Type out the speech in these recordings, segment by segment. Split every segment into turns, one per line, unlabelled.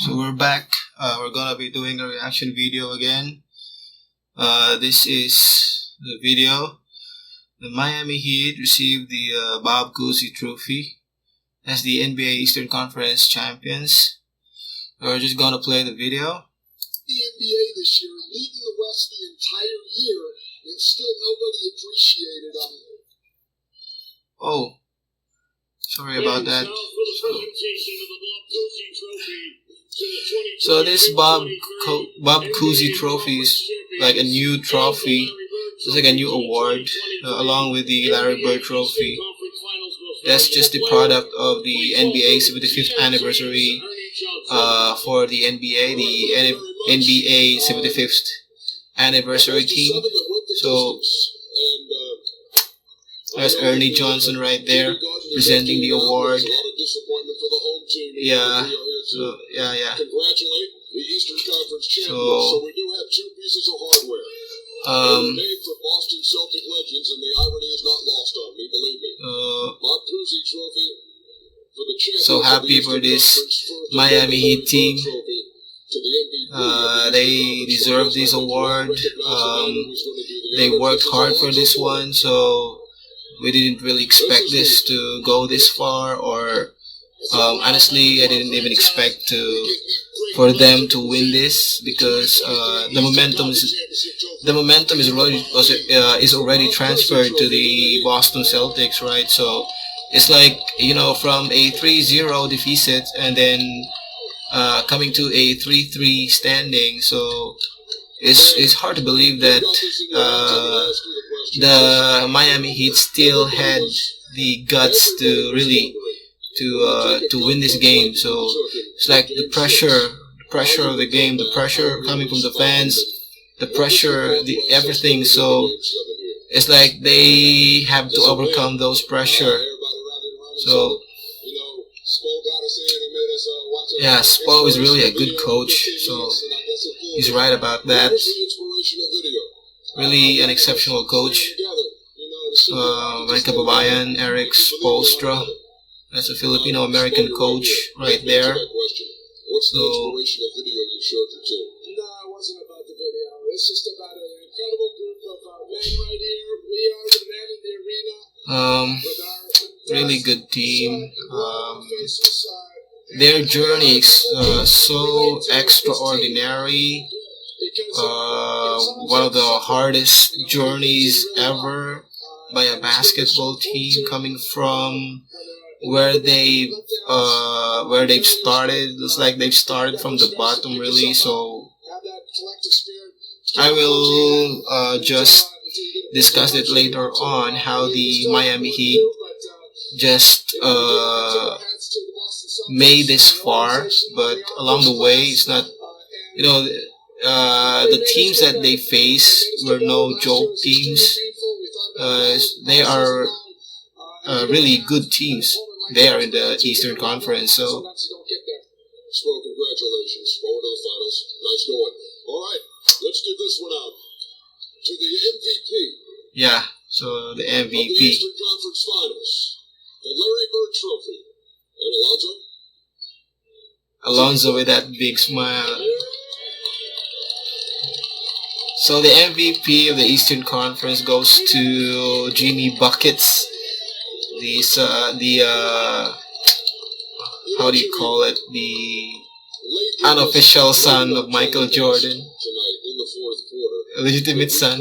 So we're back. We're gonna be doing a reaction video again. This is the video. The Miami Heat received the Bob Cousy Trophy as the NBA Eastern Conference champions. We're just gonna play the video.
The NBA this year, leading the West the entire year, and still nobody appreciated them.
Oh, sorry about that. So this Bob Cousy Trophy is like a new trophy. It's like a new award, along with the Larry Bird Trophy. That's just the product of the NBA 75th anniversary for the NBA, the NBA 75th anniversary team. So there's Ernie Johnson right there presenting the award. Yeah. So yeah.
Congratulate the Eastern Conference champions. So we do have two pieces of hardware. Made for Boston Celtic legends, and the irony is not lost on me, believe me. Bob Cousy Trophy for the champions.
So happy for this Miami Heat team. They deserve this award. They worked hard for this one, so we didn't really expect this to go this far, or honestly, I didn't even expect for them to win this, because the momentum is already transferred to the Boston Celtics, right? So it's like, from a 3-0 deficit and then coming to a 3-3 standing. So it's hard to believe that the Miami Heat still had the guts to really to win this game. So it's like the pressure of the game, the pressure coming from the fans, the pressure, everything. So it's like they have to overcome those pressure. So yeah, Spo is really a good coach. So he's right about that. Really an exceptional coach. Mike Kababayan, Eric Spoelstra. That's a Filipino-American coach right there.
What's the inspiration of video you showed your team? No, it wasn't about the video. It's just about an incredible group of men right here. We are the men in the arena.
Really good team. Their journey is so extraordinary. One of the hardest journeys ever by a basketball team, coming from where they've started. It's like they've started from the bottom, really. So I will just discuss it later on, how the Miami Heat just made this far, but along the way, it's not, the teams that they face were no joke teams. They are really good teams. They are in the Eastern Conference, so.
Well, congratulations. Forward to the finals. Nice going. All right, let's give this one out to the MVP.
Yeah, so the MVP.
Of the Eastern Conference Finals, the Larry Bird Trophy, and
Alonzo with that big smile. So the MVP of the Eastern Conference goes to Jimmy Buckets. How do you call it? The unofficial son of Michael Jordan. Legitimate son.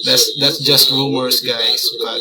That's just rumors, guys. But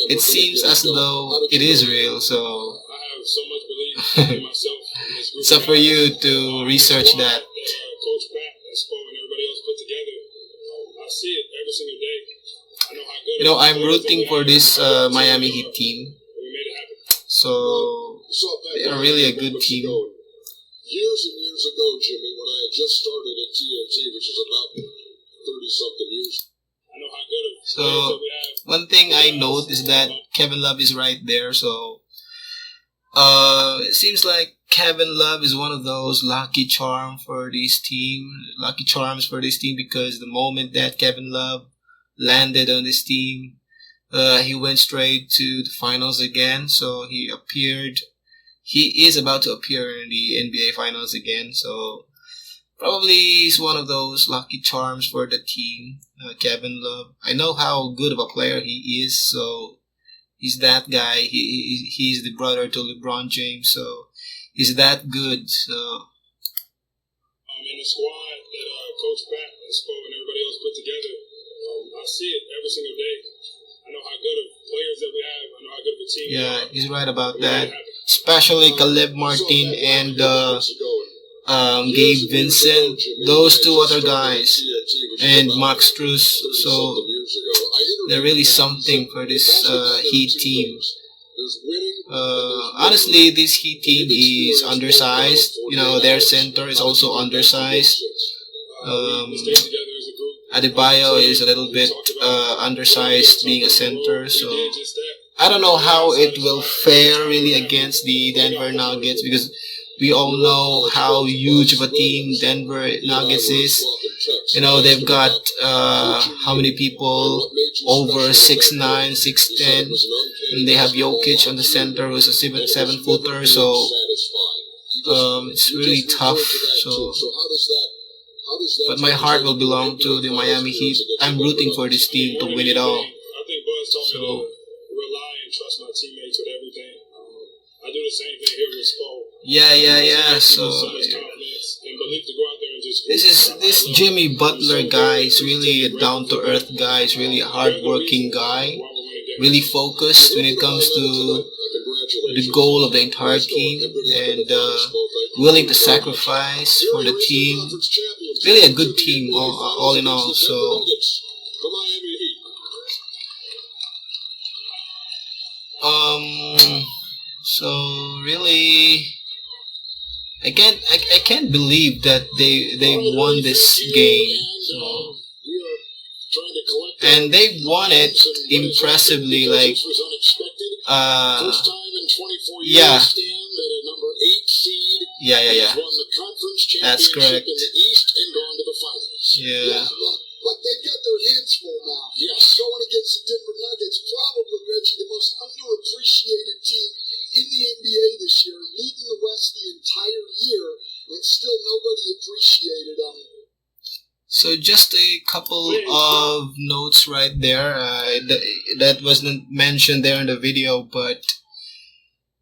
it seems as though it is real. So it's up for you to research that. I'm rooting for this Miami Heat team. So they are really a good team.
Years and years ago, Jimmy, when I had just started at TNT, which is about 30-something years.
So one thing I note is that Kevin Love is right there. So it seems like Kevin Love is one of those lucky charms for this team, because the moment that Kevin Love landed on this team, He went straight to the finals again, so he is about to appear in the NBA finals again, so probably he's one of those lucky charms for the team. Kevin Love, I know how good of a player he is, so he's that guy. He's the brother to LeBron James, so he's that good. So
in the squad that Coach Pat and Spo and everybody else put together, I see it every single day. I know how good of players that we have. I know how good of a team.
Yeah, he's right about that. Especially Caleb Martin and Gabe Vincent, those two other guys, and Max Strus. So they're really something for this Heat team. Honestly, this Heat team is undersized. Their center is also undersized. Adebayo is a little bit undersized being a center, so I don't know how it will fare really against the Denver Nuggets, because we all know how huge of a team Denver Nuggets is. They've got how many people? Over 6'9", 6'10", and they have Jokic on the center, who's a 7-footer. So it's really tough. So, but my heart will belong to the Miami Heat. I'm rooting for this team to win it all. So
rely and trust my teammates with everything. I do the same thing here with Spo.
Yeah. So this Jimmy Butler guy is really a down-to-earth guy. He's really a hard-working guy. Really focused when it comes to the goal of the entire team, and willing to sacrifice for the team. Really a good team, all in all. So really, I can't believe that they won this game. So, and they won it impressively. Like, yeah. That's correct. Yeah.
But they've got their hands full now. Yes. Going against the Denver Nuggets, probably, Reggie, the most underappreciated team in the NBA this year, leading the West the entire year, and still nobody appreciated them.
So just a couple of notes right there. That wasn't mentioned there in the video, but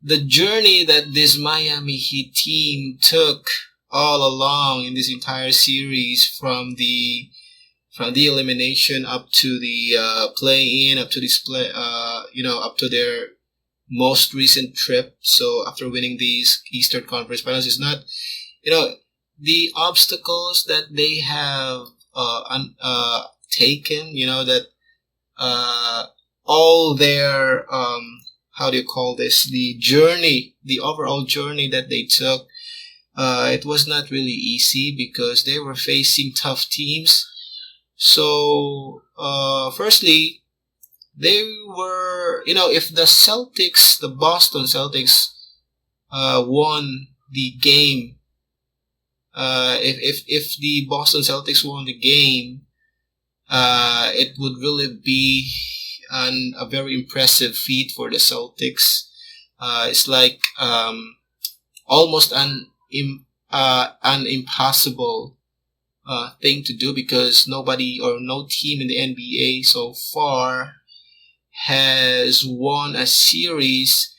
the journey that this Miami Heat team took all along in this entire series, from the elimination up to the play-in, up to this up to their most recent trip. So after winning these Eastern Conference Finals, is not, the obstacles that they have taken. That all their how do you call this? The overall journey that they took. It was not really easy because they were facing tough teams. So, firstly, they were, if the Celtics, the Boston Celtics, won the game, if the Boston Celtics won the game, it would really be a very impressive feat for the Celtics. It's like almost an impossible thing to do, because nobody or no team in the NBA so far has won a series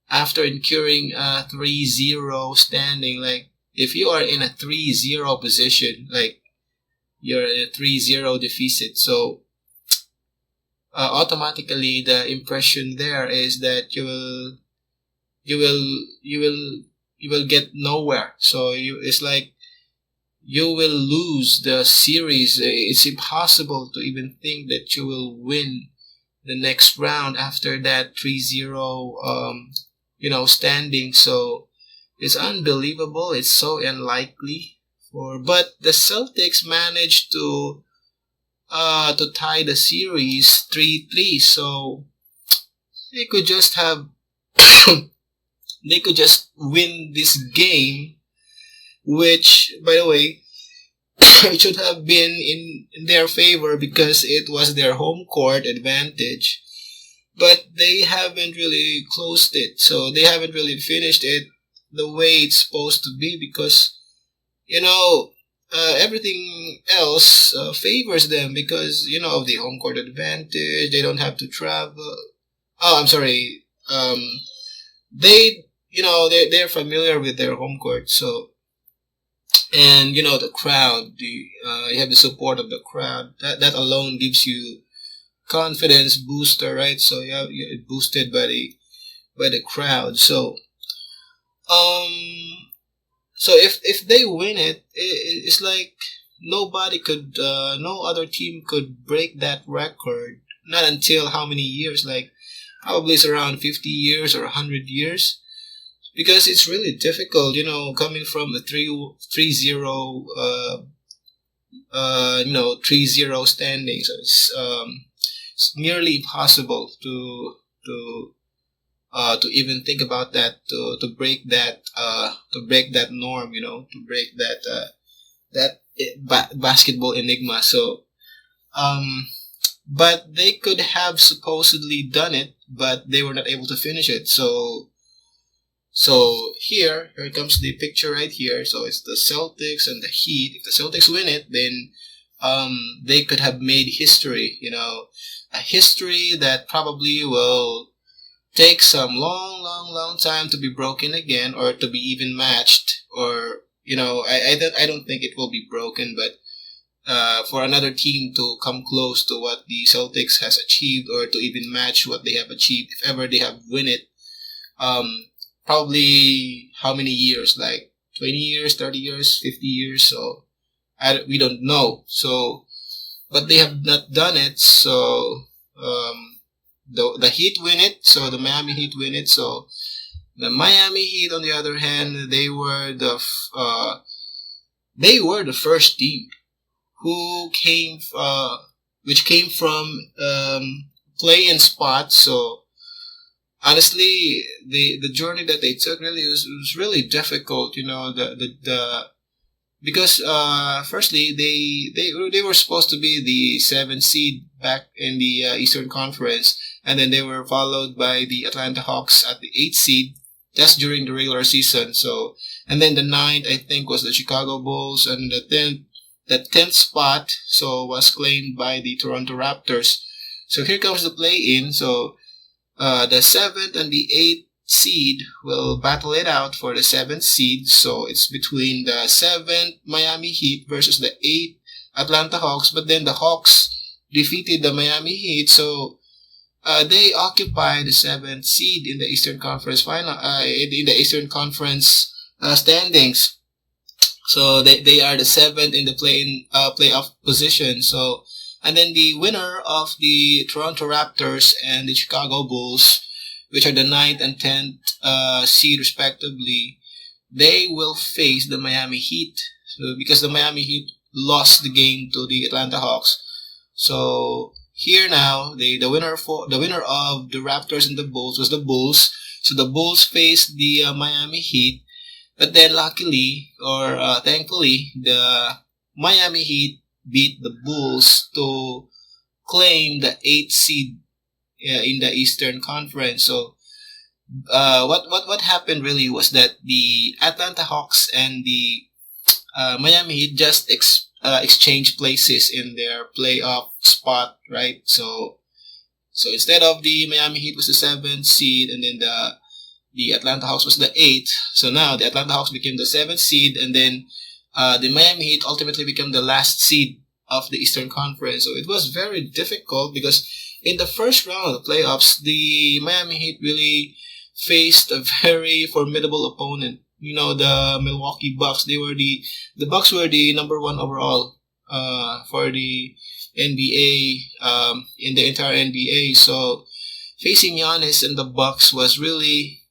after incurring a 3-0 standing. Like, if you are in a 3-0 position, like you're in a 3-0 deficit, so automatically the impression there is that you will get nowhere. So it's like you will lose the series. It's impossible to even think that you will win the next round after that 3-0 standing. So it's unbelievable. It's so unlikely. But the Celtics managed to tie the series 3-3. So they could just have they could just win this game, which, by the way, it should have been in their favor because it was their home court advantage. but they haven't really closed it. So they haven't really finished it the way it's supposed to be because, you know, everything else favors them because, you know, of the home court advantage. They don't have to travel. Oh, I'm sorry. They, you know, they're familiar with their home court. So, and, you know, the crowd, you have the support of the crowd. That alone gives you confidence booster, right? So you're boosted by the crowd. So um so if they win it's like nobody could no other team could break that record. Not until how many years? Like probably it's around 50 years or 100 years. Because it's really difficult, you know, coming from the 3-0 3-0 standing. So it's nearly impossible to even think about that, to break that norm, you know, to break that basketball enigma. So but they could have supposedly done it, but they were not able to finish it. So here comes the picture right here. So it's the Celtics and the Heat. If the Celtics win it, then they could have made history, you know, a history that probably will take some long time to be broken again, or to be even matched, or, you know, I don't think it will be broken, but for another team to come close to what the Celtics has achieved, or to even match what they have achieved, if ever they have win it, probably how many years? Like 20 years, 30 years, 50 years. So we don't know. So, but they have not done it. So the Heat win it. So the Miami Heat win it. So the Miami Heat, on the other hand, they were the first team who which came from play-in spots. So honestly, the journey that they took really was really difficult. You know, because firstly they were supposed to be the 7th seed back in the Eastern Conference, and then they were followed by the Atlanta Hawks at the 8th seed. That's during the regular season. So, and then the 9th, I think, was the Chicago Bulls, and the 10th spot was claimed by the Toronto Raptors. So here comes the play-in. So the 7th and the 8th seed will battle it out for the 7th seed. So it's between the 7th Miami Heat versus the 8th Atlanta Hawks. But then the Hawks defeated the Miami Heat, so they occupy the 7th seed in the Eastern Conference in the Eastern Conference standings. So they are the 7th in the playoff position. So, and then the winner of the Toronto Raptors and the Chicago Bulls, which are the 9th and 10th seed respectively, they will face the Miami Heat. So, because the Miami Heat lost the game to the Atlanta Hawks. So here now, the winner of the Raptors and the Bulls was the Bulls. So the Bulls faced the Miami Heat, but then luckily, or thankfully, the Miami Heat beat the Bulls to claim the 8th seed in the Eastern Conference. So what happened really was that the Atlanta Hawks and the Miami Heat just exchanged places in their playoff spot, right? So instead of the Miami Heat was the 7th seed, and then the Atlanta Hawks was the 8th. So now the Atlanta Hawks became the 7th seed, and then the Miami Heat ultimately became the last seed of the Eastern Conference. So it was very difficult because in the first round of the playoffs, the Miami Heat really faced a very formidable opponent. You know, the Milwaukee Bucks. The Bucks were the number 1 overall for the NBA, in the entire NBA. So facing Giannis and the Bucks was really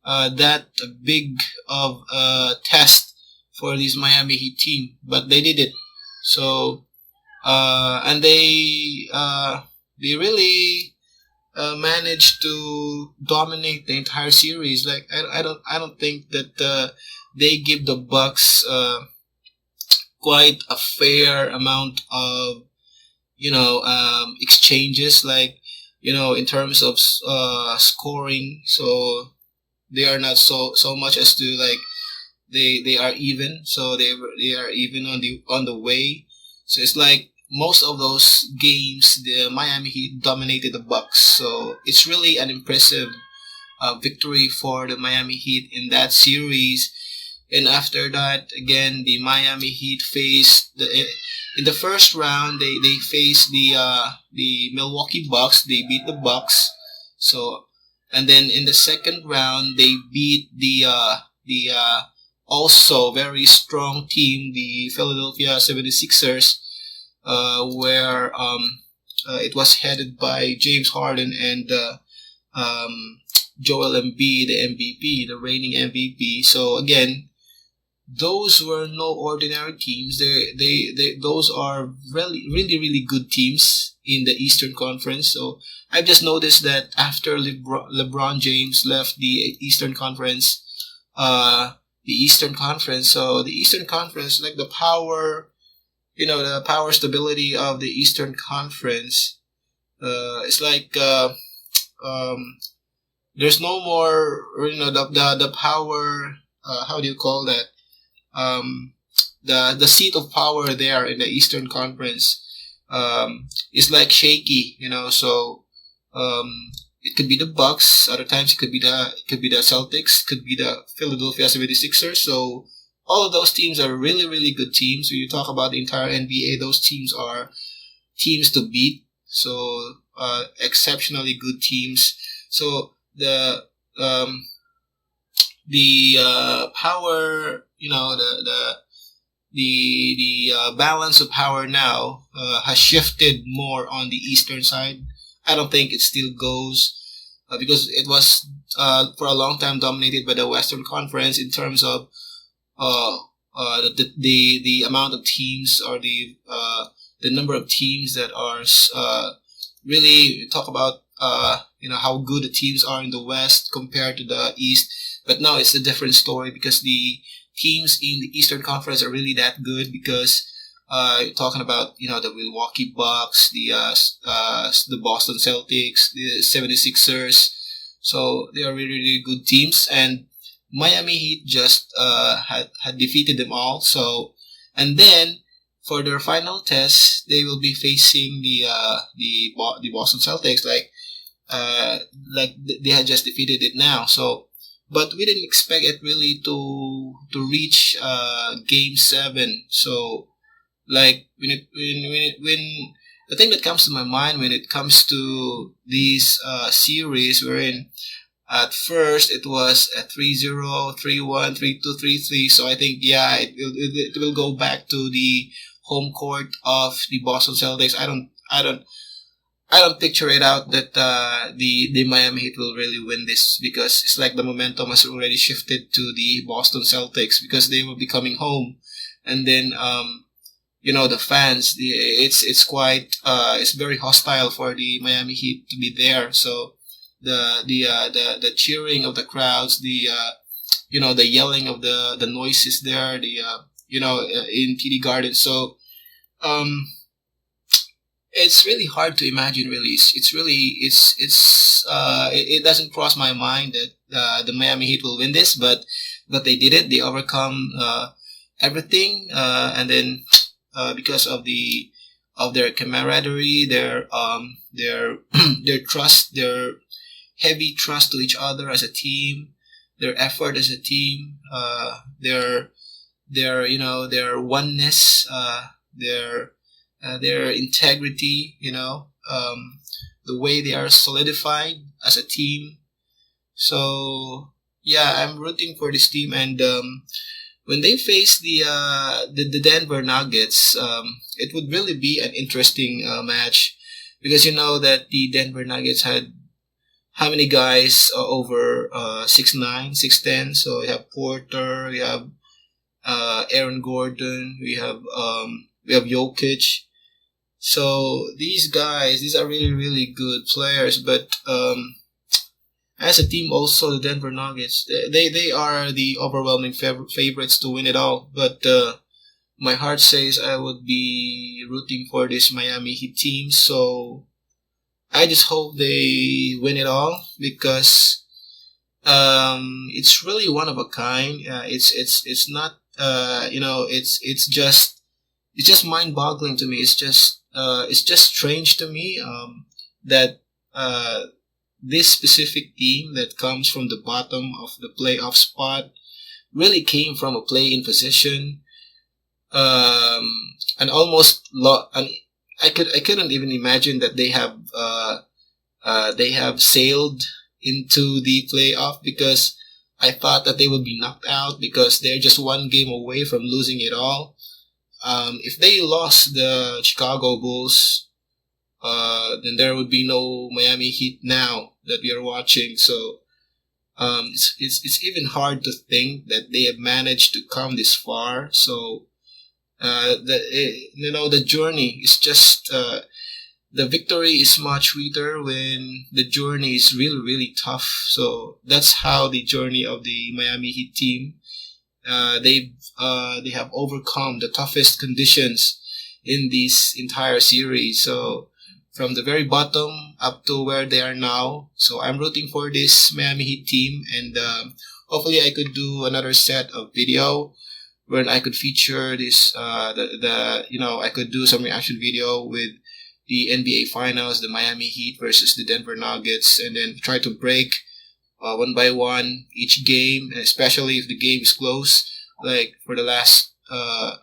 that big of a test for this Miami Heat team, but they did it. So and they really managed to dominate the entire series. Like I don't think that they give the Bucks quite a fair amount of exchanges. Like in terms of scoring. So they are not so much as to like they are even. So they are even on the way. So it's like most of those games, the Miami Heat dominated the Bucks. So it's really an impressive victory for the Miami Heat in that series. And after that, again, the Miami Heat faced in the first round. They faced the Milwaukee Bucks. They beat the Bucks. So, and then in the second round, they beat the also very strong team, the Philadelphia 76ers, where it was headed by James Harden and Joel Embiid, the MVP, the reigning MVP. So again, those were no ordinary teams. Those are really good teams in the Eastern Conference. So I've just noticed that after LeBron James left the Eastern Conference, so the Eastern Conference, like the power, the power stability of the Eastern Conference, it's like there's no more, the power. How do you call that? The seat of power there in the Eastern Conference is like shaky, So it could be the Bucks. Other times it could be the Celtics. Could be the Philadelphia 76ers. So all of those teams are really good teams. When you talk about the entire NBA, those teams are teams to beat. So exceptionally good teams. So the power, the balance of power now has shifted more on the Eastern side. I don't think it still goes because it was for a long time dominated by the Western Conference in terms of the amount of teams, or the number of teams that are really talk about how good the teams are in the West compared to the East. But now it's a different story because the teams in the Eastern Conference are really that good because you're talking about the Milwaukee Bucks, the Boston Celtics, the 76ers. So they are really good teams, and Miami Heat just had defeated them all. So, and then for their final test, they will be facing the Boston Celtics, like they had just defeated it now. So, but we didn't expect it really to reach Game 7. So, like when the thing that comes to my mind when it comes to these series, wherein at first it was a 3-0, 3-1, 3-2, 3-3. So I think it will go back to the home court of the Boston Celtics. I don't picture it out that the Miami Heat will really win this, because it's like the momentum has already shifted to the Boston Celtics because they will be coming home, and then the fans, it's quite it's very hostile for the Miami Heat to be there. So the cheering of the crowds, the yelling of the noises there, in TD Garden. So it's really hard to imagine. Really, it doesn't cross my mind that the Miami Heat will win this, but they did it. They overcome everything, and then because of their camaraderie, their their trust, their heavy trust to each other as a team, their effort as a team, their oneness, their integrity, the way they are solidified as a team. So yeah, I'm rooting for this team, and when they face the Denver Nuggets, it would really be an interesting match, because you know that the Denver Nuggets had how many guys over 6'9", 6'10"? So you have Porter, we have Aaron Gordon, we have Jokic. So these are really good players, but as a team also, the Denver Nuggets, they are the overwhelming favorites to win it all. But my heart says I would be rooting for this Miami Heat team. So I just hope they win it all because it's really one of a kind. It's not it's just mind boggling to me. It's just strange to me that this specific team that comes from the bottom of the playoff spot really came from a play-in position, and almost and I couldn't even imagine that they have sailed into the playoff, because I thought that they would be knocked out because they're just one game away from losing it all. If they lost the Chicago Bulls, then there would be no Miami Heat now that we are watching. So it's even hard to think that they have managed to come this far. So the journey is just the victory is much sweeter when the journey is really, really tough. So that's how the journey of the Miami Heat team. They have overcome the toughest conditions in this entire series. So from the very bottom up to where they are now. So I'm rooting for this Miami Heat team, and hopefully I could do another set of video where I could feature this. I could do some reaction video with the NBA Finals, the Miami Heat versus the Denver Nuggets, and then try to break one by one each game, especially if the game is close, like for the last 5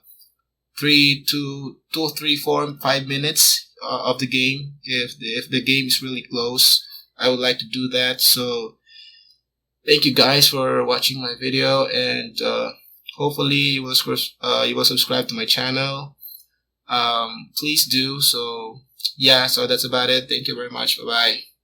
minutes of the game. If the game is really close, I would like to do that. So thank you guys for watching my video, and hopefully you will subscribe to my channel. Please do. So yeah, so that's about it. Thank you very much. Bye bye.